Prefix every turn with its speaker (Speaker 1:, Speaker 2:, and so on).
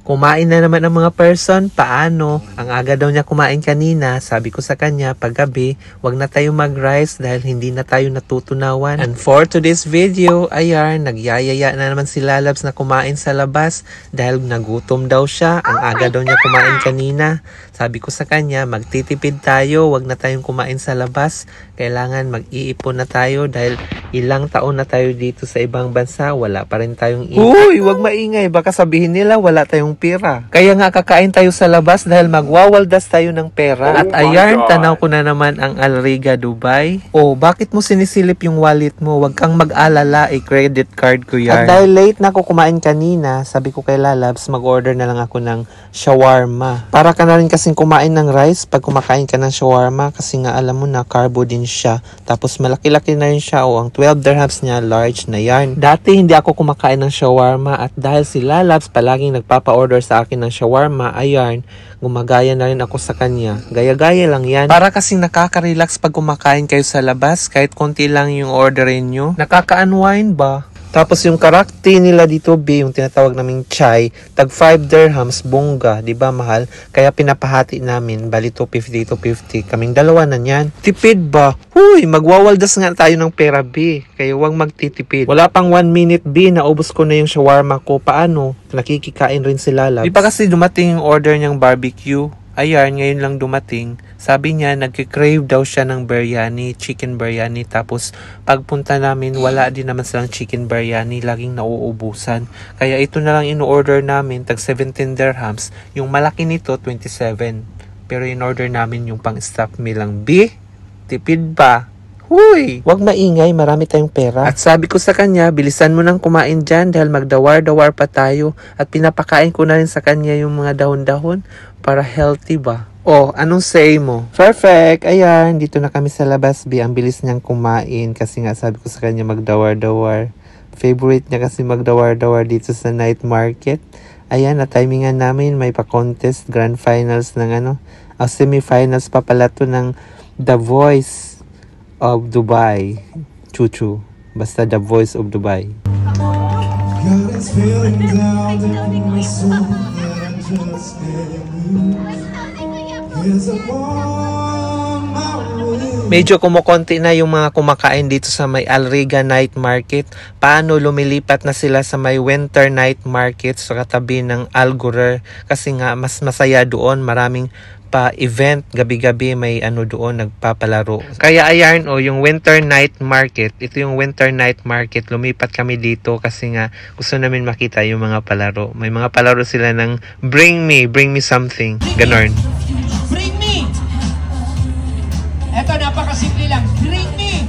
Speaker 1: Kumain na naman ang mga person. Paano? Ang aga daw niya kumain kanina. Sabi ko sa kanya, paggabi, wag na tayo mag-rice dahil hindi na tayo natutunawan. And for today's video, ayan, nagyayaya na naman si Lalabs na kumain sa labas dahil nagutom daw siya. Ang aga daw niya kumain kanina. Sabi ko sa kanya, magtitipid tayo, wag na tayong kumain sa labas. Kailangan mag-iipon na tayo dahil ilang taon na tayo dito sa ibang bansa, wala pa rin tayong ipon. Uy, wag maingay, baka sabihin nila wala tayong pera. Kaya nga kakain tayo sa labas dahil magwawaldas tayo ng pera. At ayan, tanaw ko na naman ang Alriga Dubai. Oh, bakit mo sinisilip yung wallet mo? Wag kang mag-alala, credit card ko yan. At dahil late na ako kumain kanina, sabi ko kay Lalabs, mag-order na lang ako ng shawarma. Para ka na rin kasing kumain ng rice pag kumakain ka ng shawarma kasi nga alam mo na carbo din siya. Tapos malaki-laki na rin siya. O ang 12 dirhams niya, large na yan. Dati hindi ako kumakain ng shawarma at dahil si Lalabs palaging nagpapa-order sa akin ng shawarma, ayan, gumagaya na rin ako sa kanya. Gaya-gaya lang yan. Para kasing nakaka-relax pag kumakain kayo sa labas, kahit konti lang yung orderin nyo. Nakaka-unwind ba? Tapos yung karakti nila dito, B, yung tinatawag naming chai, tag 5 dirhams, bongga, di ba mahal? Kaya pinapahati namin, bali 250, kaming dalawa na yan. Tipid ba? Huy, magwawaldas nga tayo ng pera, B. Kaya huwag magtitipid. Wala pang 1 minute, B, naubos ko na yung shawarma ko. Paano? Nakikikain rin si Lalabs. Di pa kasi dumating yung order niyang barbecue. Ayan, ngayon lang dumating. Sabi niya, nagkikrave daw siya ng biryani, chicken biryani. Tapos, pagpunta namin, wala din naman silang chicken biryani. Laging nauubusan. Kaya ito na lang in-order namin, tag 17 dirhams. Yung malaki nito, 27. Pero in-order namin yung pang-staff meal lang. B, tipid ba? Huy! Huwag maingay, marami tayong pera. At sabi ko sa kanya, bilisan mo nang kumain dyan dahil magdawar-dawar pa tayo. At pinapakain ko na rin sa kanya yung mga dahon-dahon para healthy ba? Oh, anong say mo? Perfect! Ayan, dito na kami sa labas, B. Ang bilis niyang kumain kasi nga sabi ko sa kanya magdawar-dawar. Favorite niya kasi magdawar-dawar dito sa night market. Ayan, na-timingan namin, may pa-contest, grand finals ng semi-finals pa pala to ng The Voice of Dubai. Chuchu. Basta The Voice of Dubai. Medyo kumukonti na yung mga kumakain dito sa may Alriga Night Market. Paano lumilipat na sila sa may Winter Night Market sa katabi ng Al Ghurair kasi nga mas masaya doon, maraming pa-event, gabi-gabi may doon nagpapalaro. Kaya ayan yung Winter Night Market, ito yung Winter Night Market, lumipat kami dito kasi nga gusto namin makita yung mga palaro. May mga palaro sila ng bring me something, ganon.
Speaker 2: Bring me! Eto, napakasimple lang. Bring me